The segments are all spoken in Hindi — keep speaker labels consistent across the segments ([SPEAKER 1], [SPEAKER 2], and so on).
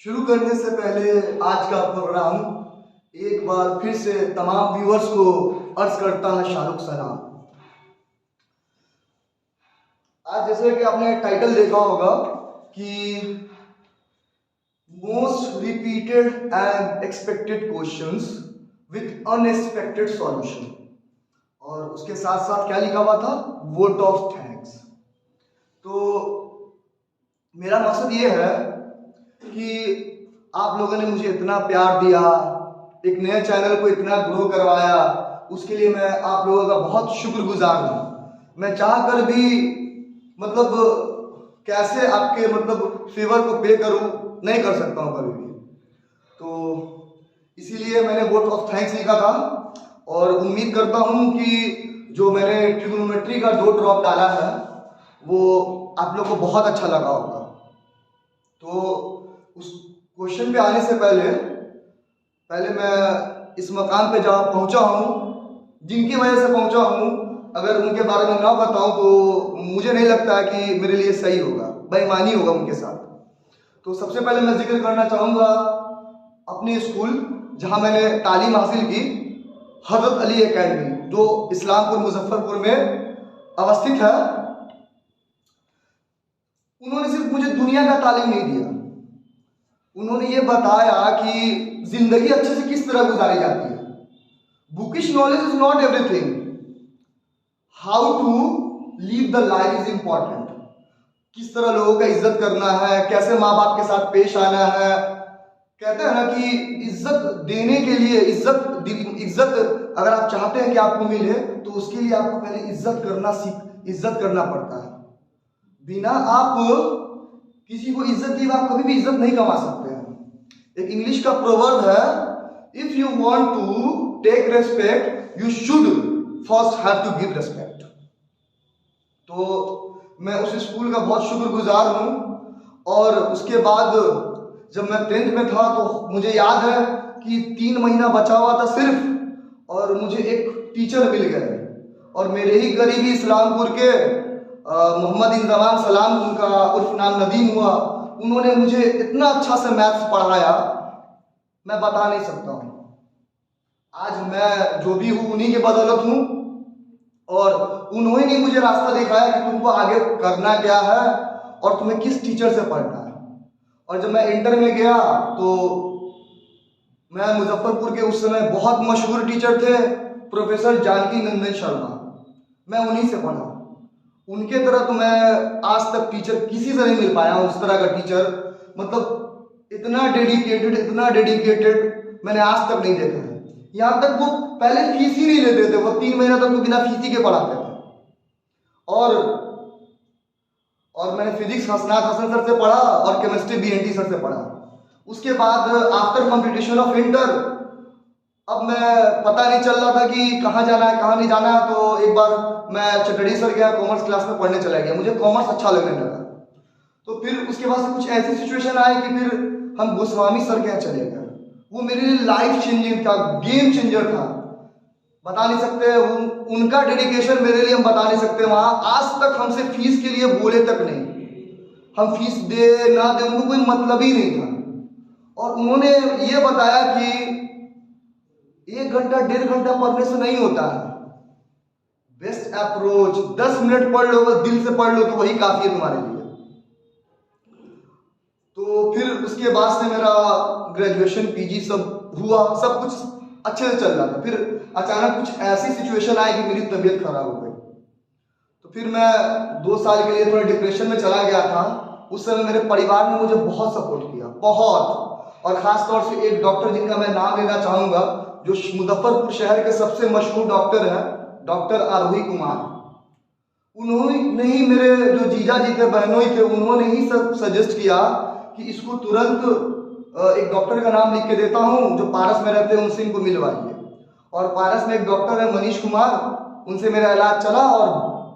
[SPEAKER 1] शुरू करने से पहले आज का प्रोग्राम एक बार फिर से तमाम व्यूअर्स को अर्ज करता है शाहरुख सलाम। आज जैसे कि आपने टाइटल देखा होगा कि most repeated and expected questions with unexpected solution, और उसके साथ साथ क्या लिखा हुआ था, वोट ऑफ थैंक्स। तो मेरा मकसद ये है कि आप लोगों ने मुझे इतना प्यार दिया, एक नए चैनल को इतना ग्रो करवाया, उसके लिए मैं आप लोगों का बहुत शुक्रगुजार हूँ। मैं चाह कर भी कैसे आपके फेवर को पे करूँ, नहीं कर सकता हूँ कभी भी। तो इसीलिए मैंने वोट ऑफ थैंक्स लिखा था और उम्मीद करता हूँ कि जो मैंने ट्रिग्नोमेट्री का 2 ड्रॉप डाला है वो आप लोग को बहुत अच्छा लगा होगा। तो उस क्वेश्चन पे आने से पहले मैं इस मकाम पे जहाँ पहुँचा हूँ, जिनकी वजह से पहुँचा हूँ, अगर उनके बारे में ना बताऊँ तो मुझे नहीं लगता है कि मेरे लिए सही होगा, बेईमानी होगा उनके साथ। तो सबसे पहले मैं जिक्र करना चाहूँगा अपने स्कूल जहाँ मैंने तालीम हासिल की, हज़रत अली एकेडमी, जो इस्लामपुर मुजफ्फरपुर में अवस्थित है। उन्होंने सिर्फ मुझे दुनिया का तालीम नहीं दिया, उन्होंने ये बताया कि जिंदगी अच्छे से किस तरह गुजारी जाती है। Bookish knowledge is not everything, how to live the life is important. किस तरह लोगों का इज्जत करना है, कैसे माँ बाप के साथ पेश आना है। कहते हैं ना कि इज्जत देने के लिए इज्जत अगर आप चाहते हैं कि आपको मिले तो उसके लिए आपको पहले इज्जत करना पड़ता है। बिना आप किसी को इज्जत दिए आप कभी भी इज्जत नहीं कमा सकते हैं। एक इंग्लिश का प्रोवर्ब है, if you want to take respect you should first have to give respect. तो मैं उस स्कूल का बहुत शुक्रगुजार हूँ। और उसके बाद जब मैं 10th में था तो मुझे याद है कि 3 महीना बचा हुआ था सिर्फ, और मुझे एक टीचर मिल गए, और मेरे ही करीबी इस्लामपुर के मोहम्मद इंजमान सलाम, उनका उर्फ नाम नदीम हुआ, उन्होंने मुझे इतना अच्छा से मैथ्स पढ़ाया, मैं बता नहीं सकता हूँ। आज मैं जो भी हूँ उन्हीं के बदौलत हूँ, और उन्होंने ही मुझे रास्ता दिखाया कि तुमको आगे करना क्या है और तुम्हें किस टीचर से पढ़ना है। और जब मैं इंटर में गया तो मैं मुजफ्फरपुर के उस समय बहुत मशहूर टीचर थे प्रोफेसर जानकी नंदन शर्मा, मैं उन्हीं से पढ़ा। उनके तरह तो मैं आज तक टीचर किसी से नहीं मिल पाया हूँ, उस तरह का टीचर इतना डेडिकेटेड मैंने आज तक नहीं देखा है। यहाँ तक वो पहले फीस ही नहीं लेते थे, वो 3 महीना तक वो बिना फीस ही के पढ़ाते थे। और मैंने फिजिक्स हसनात हसन सर से पढ़ा और केमिस्ट्री BNT सर से पढ़ा। उसके बाद आफ्टर कंप्लीटेशन ऑफ इंटर अब मैं पता नहीं चल रहा था कि कहाँ जाना है कहाँ नहीं जाना है, तो एक बार मैं चटड़ी सर गया, कॉमर्स क्लास में पढ़ने चला गया, मुझे कॉमर्स अच्छा लगने लगा। तो फिर उसके बाद से कुछ ऐसी सिचुएशन आई कि फिर हम गोस्वामी सर के यहाँ चले गए। वो मेरे लिए लाइफ चेंजिंग था, गेम चेंजर था, बता नहीं सकते। उनका डेडिकेशन मेरे लिए हम बता नहीं सकते। वहाँ आज तक हमसे फीस के लिए बोले तक नहीं, हम फीस दे ना दे उनको कोई मतलब ही नहीं था। और उन्होंने ये बताया कि 1 घंटा 1.5 घंटा पढ़ने से नहीं होता है, बेस्ट अप्रोच 10 मिनट पढ़ लो, बस दिल से पढ़ लो तो वही काफी है तुम्हारे लिए। तो फिर उसके बाद से मेरा ग्रेजुएशन PG सब हुआ, सब कुछ अच्छे से चल रहा था। फिर अचानक कुछ ऐसी सिचुएशन आई कि मेरी तबीयत खराब हो गई। तो फिर मैं 2 साल के लिए थोड़ा डिप्रेशन में चला गया था। उस समय मेरे परिवार ने मुझे बहुत सपोर्ट किया, बहुत। और खास तौर से एक डॉक्टर जिनका मैं नाम लेना चाहूँगा, जो मुजफ्फरपुर शहर के सबसे मशहूर डॉक्टर हैं, डॉक्टर आरोही कुमार। उन्होंने ही, मेरे जो जीजा जी थे, बहनों ही थे, उन्होंने ही सब सजेस्ट किया कि इसको तुरंत एक डॉक्टर का नाम लिख के देता हूँ जो पारस में रहते हैं, उनसे इनको मिलवाइए। और पारस में एक डॉक्टर है मनीष कुमार, उनसे मेरा इलाज चला और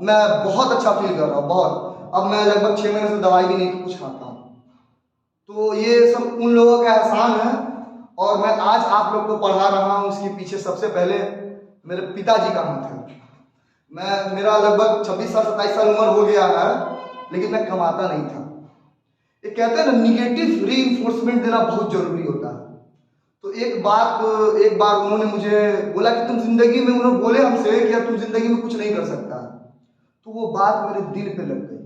[SPEAKER 1] मैं बहुत अच्छा फील कर रहा हूँ, बहुत। अब मैं लगभग 6 महीने से दवाई भी नहीं कुछ खाता हूँ। तो ये सब उन लोगों का एहसान है, और मैं आज आप लोग को पढ़ा रहा हूँ। उसके पीछे सबसे पहले मेरे पिताजी का हाथ है। मेरा लगभग 26 साल 27 साल उम्र हो गया है, लेकिन मैं कमाता नहीं था। एक कहते हैं ना, निगेटिव रीइंफोर्समेंट देना बहुत जरूरी होता है। तो एक बार उन्होंने मुझे बोला कि तुम जिंदगी में, उन्होंने बोले हमसे कि तुम जिंदगी में कुछ नहीं कर सकता। तो वो बात मेरे दिल पे लग गई।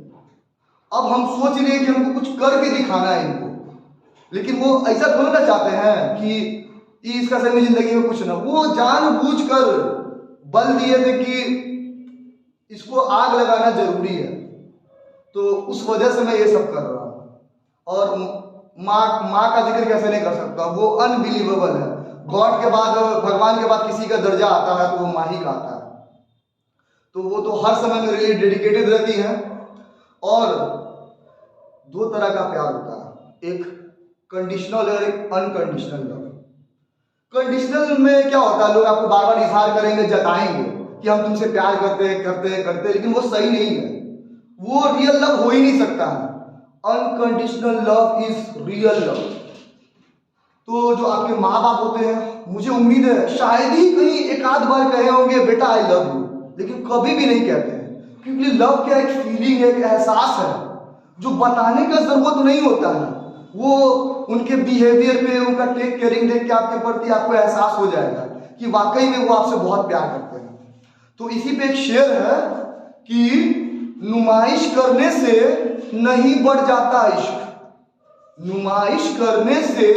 [SPEAKER 1] अब हम सोच रहे हैं कि हमको कुछ करके दिखाना है इनको, लेकिन वो ऐसा थोड़ा ना चाहते हैं कि इसका सही में जिंदगी में कुछ ना। वो जानबूझकर बल दिए थे कि इसको आग लगाना जरूरी है। तो उस वजह से मैं ये सब कर रहा हूँ। और माँ का जिक्र कैसे नहीं कर सकता, वो अनबिलीवेबल है। गॉड के बाद, भगवान के बाद किसी का दर्जा आता है तो वो माँ ही का आता है। तो वो तो हर समय मेरे लिए डेडिकेटेड रहती है। और दो तरह का प्यार होता है, एक कंडीशनल और एक अनकंडीशनल लव। कंडीशनल में क्या होता है, लोग आपको बार बार इजहार करेंगे, जताएंगे कि हम तुमसे प्यार करते, लेकिन वो सही नहीं है। वो रियल लव हो ही नहीं सकता है। Unconditional love is real love. तो जो आपके माँ बाप होते हैं, मुझे उम्मीद है शायद ही कहीं एक आध बार कहे होंगे बेटा आई लव यू, लेकिन कभी भी नहीं कहते हैं। क्योंकि लव क्या एक फीलिंग है, एक एहसास है जो बताने का जरूरत नहीं होता है। वो उनके बिहेवियर पे, उनका टेक केयरिंग देख के आपके प्रति आपको एहसास हो जाएगा कि वाकई में वो आपसे बहुत प्यार करते हैं। तो इसी पे एक शेर है कि नुमाइश करने से नहीं बढ़ जाता इश्क, नुमाइश करने से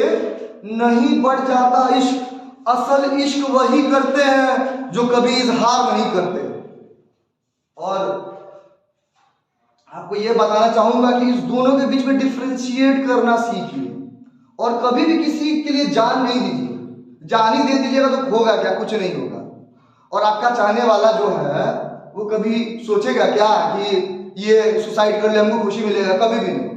[SPEAKER 1] नहीं बढ़ जाता इश्क, असल इश्क वही करते हैं जो कभी इजहार नहीं करते। और आपको यह बताना चाहूंगा कि इस दोनों के बीच में डिफ्रेंशिएट करना सीखिए और कभी भी किसी के लिए जान नहीं दीजिए। जान ही दे दीजिएगा तो होगा क्या, कुछ नहीं होगा। और आपका चाहने वाला जो है वो कभी सोचेगा क्या कि ये सुसाइड कर ले हमको खुशी मिलेगा, कभी भी नहीं।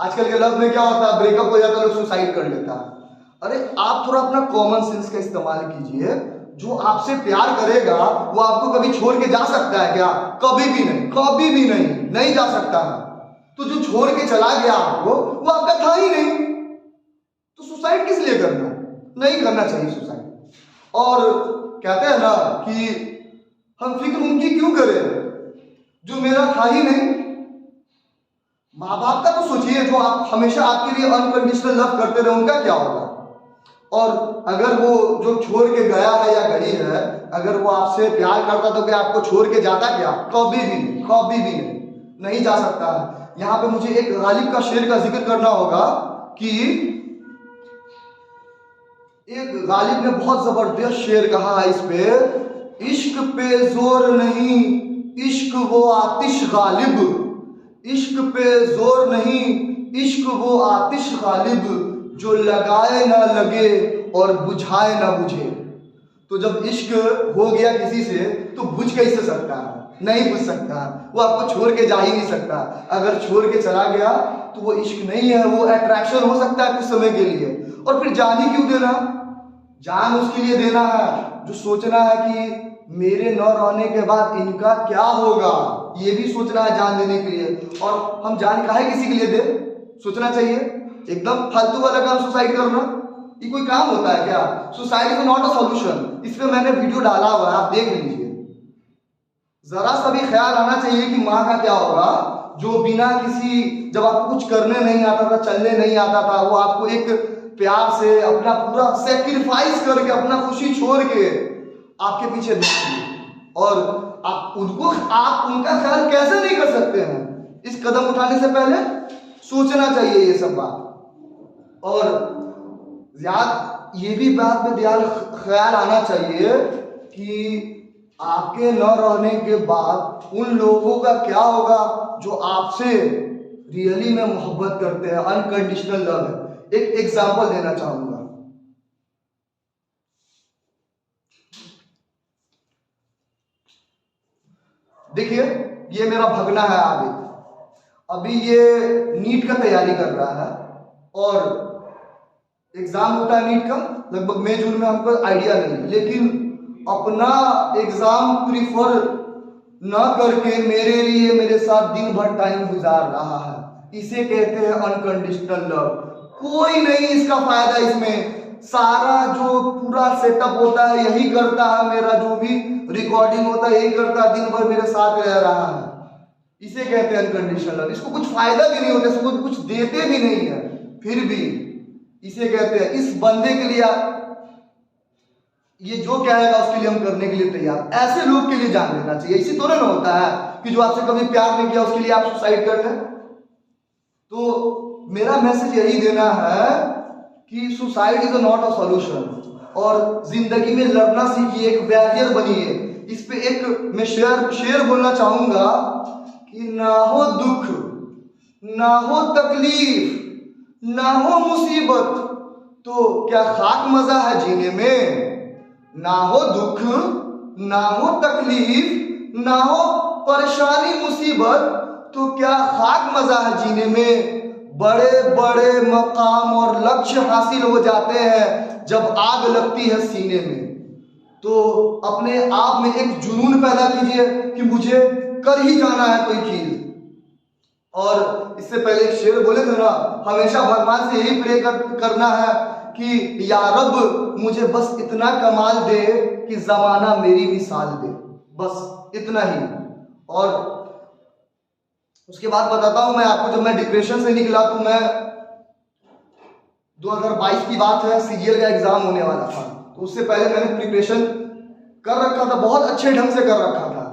[SPEAKER 1] आजकल के लव में क्या होता है, ब्रेकअप हो जाता है, लोग सुसाइड कर लेता है। अरे आप थोड़ा अपना कॉमन सेंस का इस्तेमाल कीजिए। जो आपसे प्यार करेगा वो आपको कभी छोड़ के जा सकता है क्या? कभी भी नहीं, कभी भी नहीं, नहीं जा सकता है। तो जो छोड़ के चला गया आपको, वो आपका था ही नहीं, तो सुसाइड किस लिए करना? नहीं करना चाहिए सुसाइड। और कहते हैं ना कि हम फिक्र उनकी क्यों करें जो मेरा था ही नहीं। माँ बाप का तो सोचिए, जो आप हमेशा आपके लिए अनकंडीशनल लव करते रहे, उनका क्या होगा? और अगर वो जो छोड़ के गया है या गई है, अगर वो आपसे प्यार करता तो क्या आपको छोड़ के जाता क्या? कभी भी नहीं, कभी भी नहीं, नहीं जा सकता है। यहाँ पे मुझे एक गालिब का शेर का जिक्र करना होगा कि एक गालिब ने बहुत जबरदस्त शेर कहा है इस पे, इश्क पे जोर नहीं, इश्क वो आतिश गालिब, इश्क पे जोर नहीं, इश्क वो आतिश गालिब, जो लगाए ना लगे और बुझाए ना बुझे। तो जब इश्क हो गया किसी से तो बुझ कैसे सकता है? नहीं बुझ सकता। वो आपको छोड़ के जा ही नहीं सकता। अगर छोड़ के चला गया तो वो इश्क नहीं है, वो अट्रैक्शन हो सकता है कुछ समय के लिए। और फिर जान ही क्यों देना? जान उसके लिए देना है जो सोचना है कि मेरे न रहने के बाद इनका क्या होगा, ये भी सोचना है जान देने के लिए। और हम जान काहे किसी के लिए दे? सोचना चाहिए। एकदम फालतू वाला काम सुसाइड करना, ये कोई काम होता है क्या? Suicide is not a solution. इस पे मैंने वीडियो डाला हुआ है, आप देख लीजिए। जरा सा भी ख्याल आना चाहिए कि माँ का क्या होगा जो बिना किसी, जब आपको कुछ करने नहीं आता था, चलने नहीं आता था, वो आपको एक प्यार से अपना पूरा सेक्रीफाइस करके, अपना खुशी छोड़ के आपके पीछे भागी। और आप उनका ख्याल कैसे नहीं कर सकते हैं? इस कदम उठाने से पहले सोचना चाहिए ये सब बात। और याद ये भी बात में ख्याल आना चाहिए कि आपके न रहने के बाद उन लोगों का क्या होगा जो आपसे रियली में मोहब्बत करते हैं, अनकंडीशनल लव है। एक एग्जांपल देना चाहूंगा। देखिए, ये मेरा भगना है आगे, अभी ये नीट का तैयारी कर रहा है और एग्जाम होता है नीट का लगभग मई जून में, हमको आइडिया नहीं। लेकिन अपना एग्जाम प्रीफर न करके मेरे लिए, मेरे साथ दिन भर टाइम गुजार रहा है। इसे कहते हैं अनकंडीशनल लव। कोई नहीं इसका फायदा, इसमें सारा जो पूरा सेटअप होता है यही करता है, मेरा जो भी रिकॉर्डिंग होता है यही करता है, दिन भर मेरे साथ रह रहा है। इसे कहते हैं अनकंडीशनल लव। इसको कुछ फायदा भी नहीं होता, इसको कुछ देते भी नहीं है, फिर भी इसे कहते हैं इस बंदे के लिए ये जो कहेगा उसके लिए हम करने के लिए तैयार। ऐसे लोग के लिए जान लेना चाहिए। इसी तो ना होता है कि जो आपसे कभी प्यार नहीं किया उसके लिए आप सुसाइड कर लें। तो मेरा मैसेज यही देना है कि suicide is not a solution, और जिंदगी में लड़ना सीखिए, एक वॉरियर बनिए। इस पे एक मैं शेर बोलना चाहूंगा कि ना हो दुख, ना हो तकलीफ, ना हो मुसीबत, तो क्या खाक मजा है जीने में। ना हो दुख, ना हो तकलीफ, ना हो परेशानी मुसीबत, तो क्या खाक मजा है जीने में। बड़े बड़े मकाम और लक्ष्य हासिल हो जाते हैं जब आग लगती है सीने में। तो अपने आप में एक जुनून पैदा कीजिए कि मुझे कर ही जाना है कोई चीज। और इससे पहले एक शेर बोले थे ना, हमेशा भगवान से यही प्रे करना है कि या रब मुझे बस इतना कमाल दे कि जमाना मेरी मिसाल दे, बस इतना ही। और उसके बाद बताता हूं मैं आपको, जब मैं डिप्रेशन से निकला तो मैं 2022 की बात है, सीजीएल का एग्जाम होने वाला था। तो उससे पहले मैंने प्रिपरेशन कर रखा था, बहुत अच्छे ढंग से कर रखा था,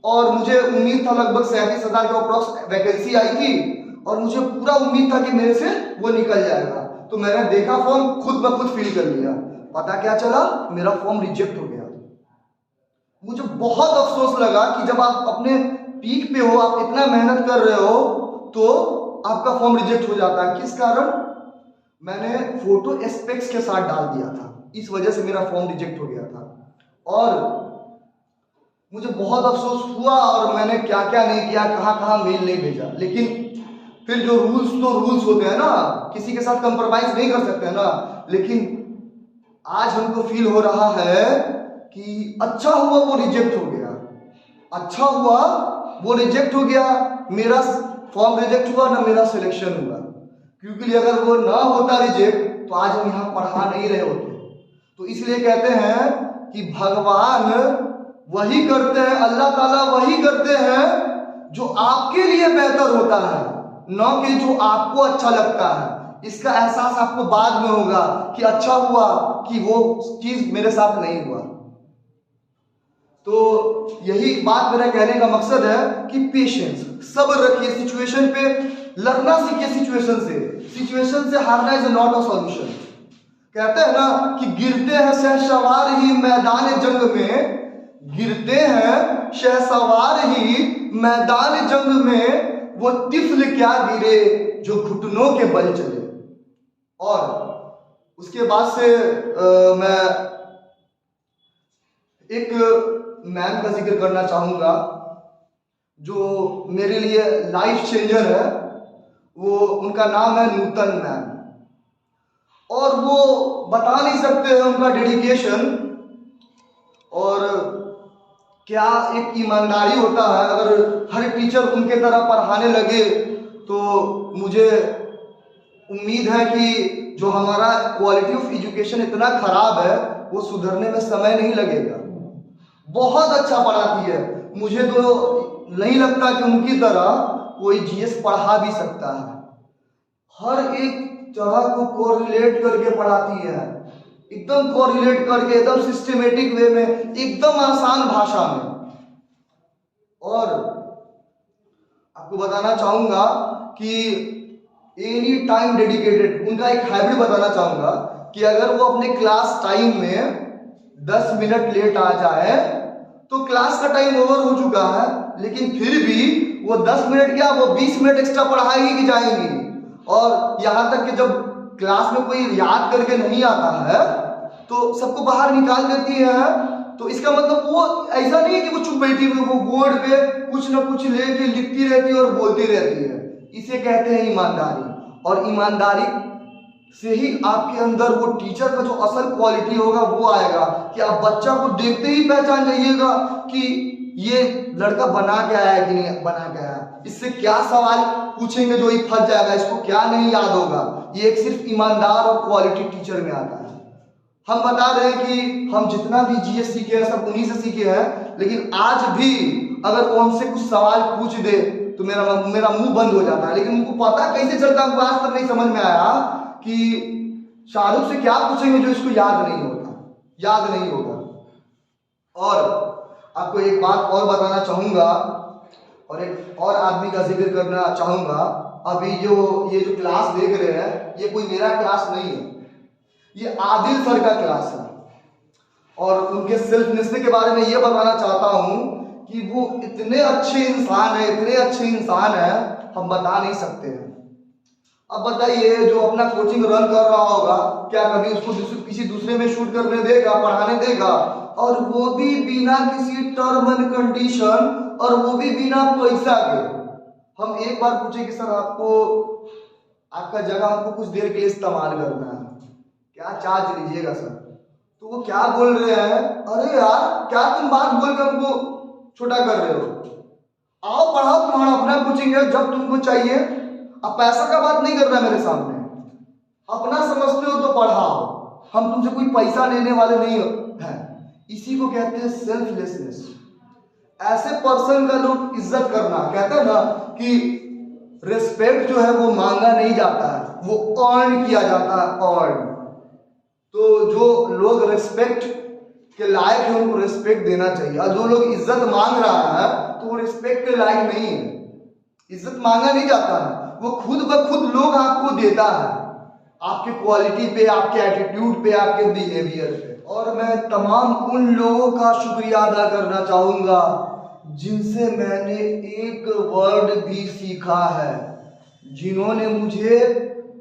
[SPEAKER 1] और मुझे उम्मीद था लगभग 37,000 के अप्रॉक्स वैकेंसी आई थी, और मुझे पूरा उम्मीद था कि मेरे से वो निकल जाएगा। तो मैंने देखा फॉर्म, खुद ब खुद फिल कर लिया। पता क्या चला, मेरा फॉर्म रिजेक्ट हो गया। मुझे बहुत अफसोस लगा कि जब आप अपने पीक पे हो, आप इतना मेहनत कर रहे हो, तो आपका फॉर्म रिजेक्ट हो जाता है। किस कारण? मैंने फोटो एस्पेक्ट्स के साथ डाल दिया था, इस वजह से मेरा फॉर्म रिजेक्ट हो गया था। और मुझे बहुत अफसोस हुआ, और मैंने क्या क्या नहीं किया, कहां कहां मेल नहीं भेजा। लेकिन फिर जो रूल्स, तो रूल्स होते हैं ना, किसी के साथ कंप्रोमाइज नहीं कर सकते हैं ना। लेकिन आज हमको फील हो रहा है कि अच्छा हुआ वो रिजेक्ट हो गया, अच्छा हुआ वो रिजेक्ट हो गया। मेरा फॉर्म रिजेक्ट हुआ ना, मेरा सिलेक्शन हुआ। क्योंकि अगर वो ना होता रिजेक्ट तो आज हम यहाँ पढ़ा नहीं रहे होते। तो इसलिए कहते हैं कि भगवान वही करते हैं, अल्लाह ताला वही करते हैं जो आपके लिए बेहतर होता है, न कि जो आपको अच्छा लगता है। इसका एहसास आपको बाद में होगा कि अच्छा हुआ कि वो चीज मेरे साथ नहीं हुआ। तो यही बात मेरा कहने का मकसद है कि पेशेंस, सब्र रखिए, सिचुएशन पे लड़ना सीखिए। सिचुएशन से हारना इज नॉट अ सॉल्यूशन। कहते हैं ना कि गिरते हैं शहसवार ही मैदान जंग में, गिरते हैं शहसवार ही मैदान जंग में, वो तिफल क्या गिरे जो घुटनों के बल चले। और उसके बाद से मैं एक मैम का जिक्र करना चाहूंगा जो मेरे लिए लाइफ चेंजर है। वो, उनका नाम है नूतन मैम, और वो बता नहीं सकते हैं उनका डेडिकेशन और क्या एक ईमानदारी होता है। अगर हर टीचर उनके तरह पढ़ाने लगे तो मुझे उम्मीद है कि जो हमारा क्वालिटी ऑफ एजुकेशन इतना खराब है वो सुधरने में समय नहीं लगेगा। बहुत अच्छा पढ़ाती है, मुझे तो नहीं लगता कि उनकी तरह कोई जीएस पढ़ा भी सकता है। हर एक तरह को कोरिलेट करके पढ़ाती है, एकदम कोरिलेट करके, एकदम सिस्टमेटिक वे में, एकदम आसान भाषा में। और आपको बताना चाहूंगा कि एनी टाइम डेडिकेटेड, उनका एक हैबिट बताना चाहूंगा कि अगर वो अपने क्लास टाइम में 10 मिनट लेट आ जाए तो क्लास का टाइम ओवर हो चुका है, लेकिन फिर भी वो 10 मिनट क्या, वो 20 मिनट एक्स्ट्रा पढ़ाएगी कि जाएंगी। और यहां तक कि जब क्लास में कोई याद करके नहीं आता है तो सबको बाहर निकाल देती है। तो इसका मतलब वो ऐसा नहीं है कि वो चुप बैठी हुई, वो बोर्ड पे कुछ ना कुछ लेके लिखती रहती है और बोलती रहती है। इसे कहते हैं ईमानदारी। और ईमानदारी से ही आपके अंदर वो टीचर का जो असल क्वालिटी होगा वो आएगा कि आप बच्चा को देखते ही पहचान जाइएगा कि ये लड़का बना के आया है कि नहीं बना के आया, इससे क्या सवाल पूछेंगे जो ये फंस जाएगा, इसको क्या नहीं याद होगा। ये एक सिर्फ ईमानदार और क्वालिटी टीचर में आता है। हम बता रहे हैं कि हम जितना भी जीएस सीखे हैं सब उन्हीं से सीखे हैं, लेकिन आज भी अगर वो हमसे कुछ सवाल पूछ दे तो मेरा मेरा मुंह बंद हो जाता है। लेकिन उनको पता कैसे चलता, हमको आज तक नहीं समझ में आया कि शाहरुख से क्या पूछेंगे जो इसको याद नहीं होगा। और आपको एक बात और बताना चाहूंगा और एक और आदमी का जिक्र करना चाहूंगा। अभी ये जो क्लास देख रहे हैं, ये कोई मेरा क्लास नहीं है, ये आदिल सर का क्लास है। और उनके सेल्फनेस के बारे में ये बताना चाहता हूं कि वो इतने अच्छे इंसान है, हम बता नहीं सकते हैं। अब बताइए, जो अपना कोचिंग रन कर रहा होगा, क्या कभी उसको किसी दूसरे में शूट करने देगा, पढ़ाने देगा? और वो भी बिना किसी टर्म एंड कंडीशन, और वो भी बिना पैसा के। हम एक बार पूछे कि सर आपका जगह हमको कुछ देर के लिए इस्तेमाल करना है, क्या चार्ज लीजिएगा सर? तो वो क्या बोल रहे हैं, अरे यार क्या तुम बात बोल कर हमको छोटा कर रहे हो, आओ पढ़ाओ, तुम्हारा अपना कोचिंग है, जब तुमको चाहिए। अब पैसा का बात नहीं कर रहा मेरे सामने, अपना समझते हो तो पढ़ाओ, हम तुमसे कोई पैसा लेने वाले नहीं हैं। इसी को कहते हैं सेल्फलेसनेस। ऐसे पर्सन का लोग इज्जत करना, कहते हैं ना कि रिस्पेक्ट जो है वो मांगा नहीं जाता है, वो अर्न किया जाता है, अर्न। तो जो लोग रिस्पेक्ट के लायक है उनको रिस्पेक्ट देना चाहिए, और जो लोग इज्जत मांग रहा है तो वो रिस्पेक्ट के लायक नहीं है। इज्जत मांगा नहीं जाता है, वो खुद ब खुद लोग आपको देता है, आपके क्वालिटी पे, आपके एटीट्यूड पे, आपके बिहेवियर पे। और मैं तमाम उन लोगों का शुक्रिया अदा करना चाहूंगा जिनसे मैंने एक वर्ड भी सीखा है, जिन्होंने मुझे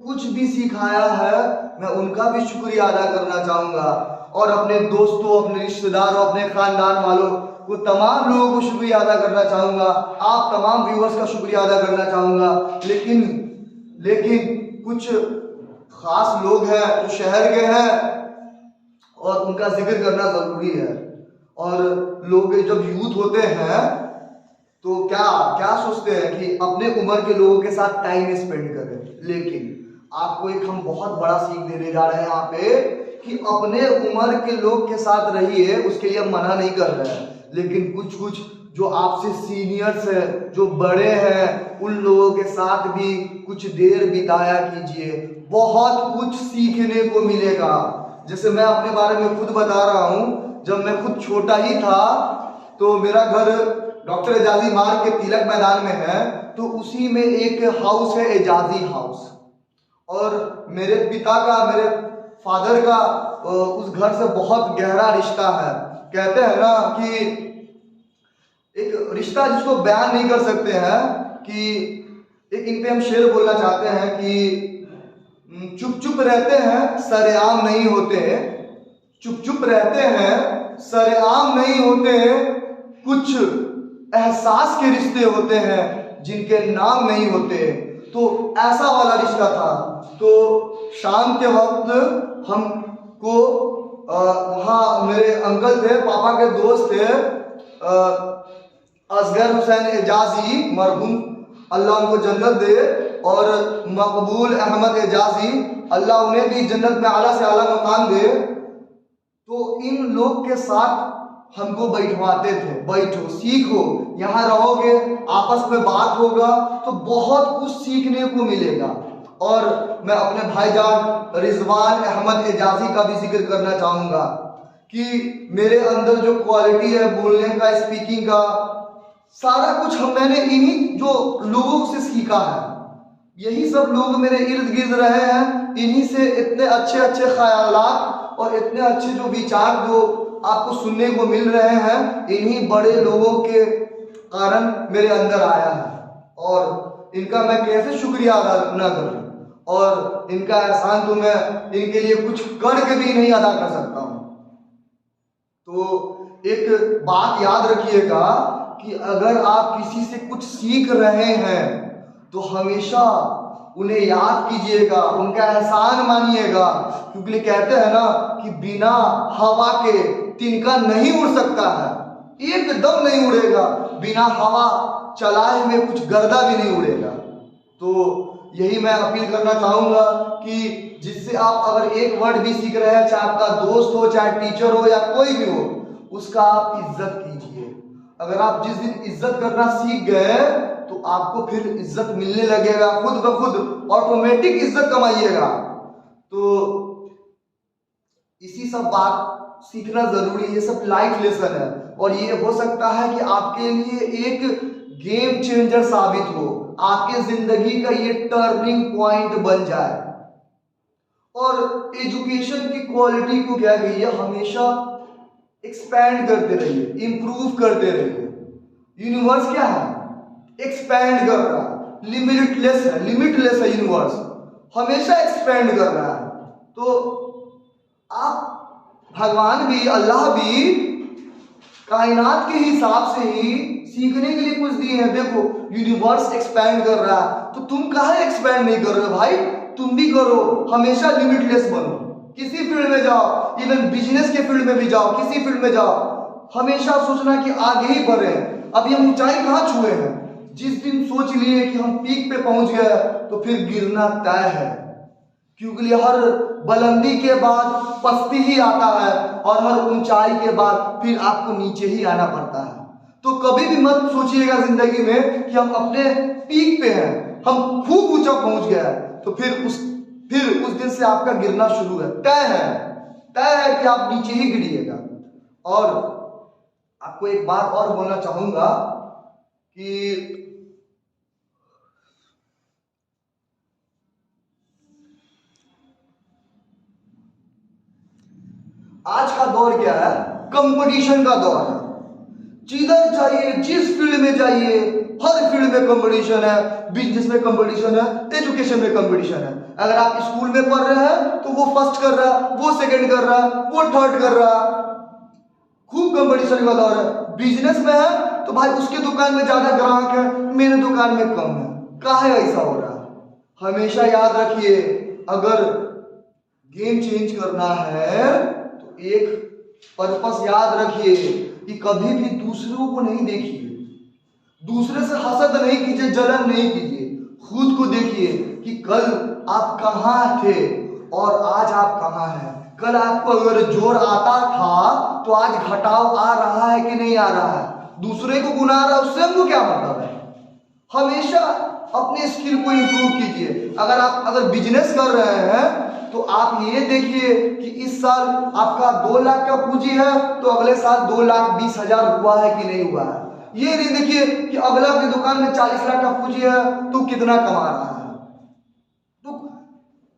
[SPEAKER 1] कुछ भी सिखाया है, मैं उनका भी शुक्रिया अदा करना चाहूंगा। और अपने दोस्तों, अपने रिश्तेदारों, अपने खानदान वालों को, तमाम लोगों को शुक्रिया अदा करना चाहूंगा। आप तमाम व्यूअर्स का शुक्रिया अदा करना चाहूंगा। लेकिन कुछ खास लोग हैं जो शहर के हैं और उनका जिक्र करना जरूरी है। और लोग जब यूथ होते हैं तो क्या सोचते हैं कि अपने उम्र के लोगों के साथ टाइम स्पेंड करें। लेकिन आपको एक हम बहुत बड़ा सीख देने जा रहे हैं यहाँ पे कि अपने उम्र के लोग के साथ रहिए, उसके लिए हम मना नहीं कर रहे हैं। लेकिन कुछ जो आपसे सीनियर्स है, जो बड़े हैं, उन लोगों के साथ भी कुछ देर बिताया कीजिए, बहुत कुछ सीखने को मिलेगा। जैसे मैं अपने बारे में खुद बता रहा हूँ, जब मैं खुद छोटा ही था तो मेरा घर डॉक्टर एजाजी मार्ग के तिलक मैदान में है, तो उसी में एक हाउस है, एजाजी हाउस। और मेरे पिता का, मेरे फादर का उस घर से बहुत गहरा रिश्ता है। कहते हैं ना कि एक रिश्ता जिसको बयान नहीं कर सकते हैं, कि एक इन पे हम शेर बोलना चाहते हैं कि चुप चुप रहते हैं सरेआम नहीं होते, चुप चुप रहते हैं सरेआम नहीं होते, कुछ एहसास के रिश्ते होते हैं जिनके नाम नहीं होते। तो ऐसा वाला रिश्ता था। तो शाम के वक्त हमको वहाँ मेरे अंकल थे, पापा के दोस्त थे, असगर हुसैन एजाजी मरहूम, अल्लाह उनको जन्नत दे, और मकबूल अहमद एजाजी, अल्लाह उन्हें भी जन्नत में आला से आला मकाम दे। तो इन लोग के साथ हमको बैठवाते थे, बैठो सीखो, यहाँ रहोगे, आपस में बात होगा तो बहुत कुछ सीखने को मिलेगा। और मैं अपने भाईजान रिजवान अहमद एजाजी का भी जिक्र करना चाहूँगा कि मेरे अंदर जो क्वालिटी है बोलने का, स्पीकिंग का, सारा कुछ मैंने इन्हीं जो लोगों से सीखा है। यही सब लोग मेरे इर्द गिर्द रहे हैं, इन्हीं से इतने अच्छे अच्छे ख्यालात और इतने अच्छे जो विचार जो आपको सुनने को मिल रहे हैं, इन्हीं बड़े लोगों के कारण मेरे अंदर आया है। और इनका मैं कैसे शुक्रिया अदा न करूं, और इनका एहसान तो मैं इनके लिए कुछ करके भी नहीं अदा कर सकता हूं। तो एक बात याद रखिएगा कि अगर आप किसी से कुछ सीख रहे हैं तो हमेशा उन्हें याद कीजिएगा, उनका एहसान मानिएगा, क्योंकि कहते हैं ना कि बिना हवा के तिनका नहीं उड़ सकता है, एकदम नहीं उड़ेगा, बिना हवा चलाए हुए कुछ गर्दा भी नहीं उड़ेगा। तो यही मैं अपील करना चाहूंगा कि जिससे आप अगर एक वर्ड भी सीख रहे हैं, चाहे आपका दोस्त हो, चाहे टीचर हो, या कोई भी हो, उसका आप इज्जत कीजिए। अगर आप जिस दिन इज्जत करना सीख गए तो आपको फिर इज्जत मिलने लगेगा, खुद ब खुद ऑटोमेटिक इज्जत कमाइएगा। तो इसी सब बात सीखना जरूरी है, ये सब लाइफ लेसन है, और ये हो सकता है कि आपके लिए एक गेम चेंजर साबित हो, आपके जिंदगी का ये टर्निंग पॉइंट बन जाए। और एजुकेशन की क्वालिटी को क्या कहिए, हमेशा एक्सपैंड करते रहिए, इंप्रूव करते रहिए। यूनिवर्स क्या है, एक्सपैंड कर रहा है, लिमिटलेस है यूनिवर्स, हमेशा एक्सपैंड कर रहा है। तो आप भगवान भी, अल्लाह भी कायनात के हिसाब से ही सीखने के लिए कुछ दिए हैं। देखो यूनिवर्स एक्सपैंड कर रहा है, तो तुम काहे एक्सपैंड नहीं कर रहे हो भाई, तुम भी करो, हमेशा लिमिटलेस बनो। किसी फील्ड में जाओ, इवन बिजनेस के फील्ड में भी जाओ, किसी फील्ड में जाओ, हमेशा सोचना कि आगे ही बढ़े। अभी हम ऊंचाई कहाँ छुए हैं, जिस दिन सोच लिए कि हम पीक पे पहुंच गए तो फिर गिरना तय है, क्योंकि हर बुलंदी के बाद पस्ती ही आता है, और हर ऊंचाई के बाद फिर आपको नीचे ही आना पड़ता है। तो कभी भी मत सोचिएगा जिंदगी में कि हम अपने पीक पे हैं, हम खूब ऊंचा पहुंच गए, तो फिर उस दिन से आपका गिरना शुरू है, तय है कि आप नीचे ही गिरिएगा। और आपको एक बात और बोलना चाहूंगा कि आज का दौर क्या है, कंपटीशन का दौर है। जिधर जाइए, जिस फील्ड में जाइए, हर फील्ड में कंपटीशन है। बिजनेस में कंपटीशन है, एजुकेशन में कंपटीशन है। अगर आप स्कूल में पढ़ रहे हैं तो वो फर्स्ट कर रहा है, वो सेकंड कर रहा है, वो थर्ड कर रहा है, खूब कंपटीशन का दौर है। बिजनेस में है तो भाई उसके दुकान में ज्यादा ग्राहक है, मेरे दुकान में कम है। काहे ऐसा हो रहा है? हमेशा याद रखिए, अगर गेम चेंज करना है तो एक पर्पस याद रखिए कि कभी भी दूसरों को नहीं देखिए, दूसरे से हसद नहीं कीजिए, जलन नहीं कीजिए, खुद को देखिए कि कल आप कहाँ थे और आज आप कहाँ हैं। कल आपको अगर जोर आता था तो आज घटाव आ रहा है कि नहीं आ रहा है? दूसरे को गुना रहा है, उससे हमको क्या मतलब है? हमेशा अपने स्किल को इंप्रूव कीजिए। अगर बिजनेस कर रहे हैं तो आप ये देखिए कि इस साल आपका 2 लाख का पूंजी है तो अगले साल 2,20,000 हुआ है कि नहीं हुआ है। ये नहीं देखिए कि अगला की दुकान में 40 लाख का पूंजी है तो कितना कमा रहा है। तो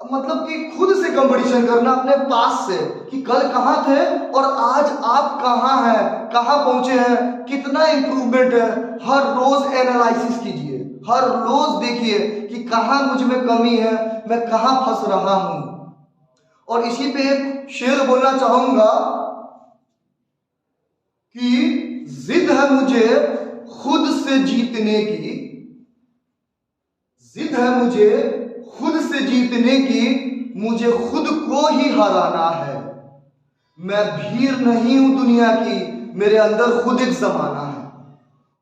[SPEAKER 1] मतलब कि खुद से कंपटीशन करना अपने पास से कि कल कहाँ थे और आज आप कहाँ हैं, कहाँ पहुंचे हैं, कितना इंप्रूवमेंट है। हर रोज एनालिसिस कीजिए, हर रोज देखिए कि कहाँ मुझ में कमी है, मैं कहाँ फंस रहा हूं। और इसी पे एक शेर बोलना चाहूंगा कि जिद है मुझे खुद से जीतने की, जिद है मुझे खुद से जीतने की, मुझे खुद को ही हराना है। मैं भीड़ नहीं हूं दुनिया की, मेरे अंदर खुद एक जमाना है।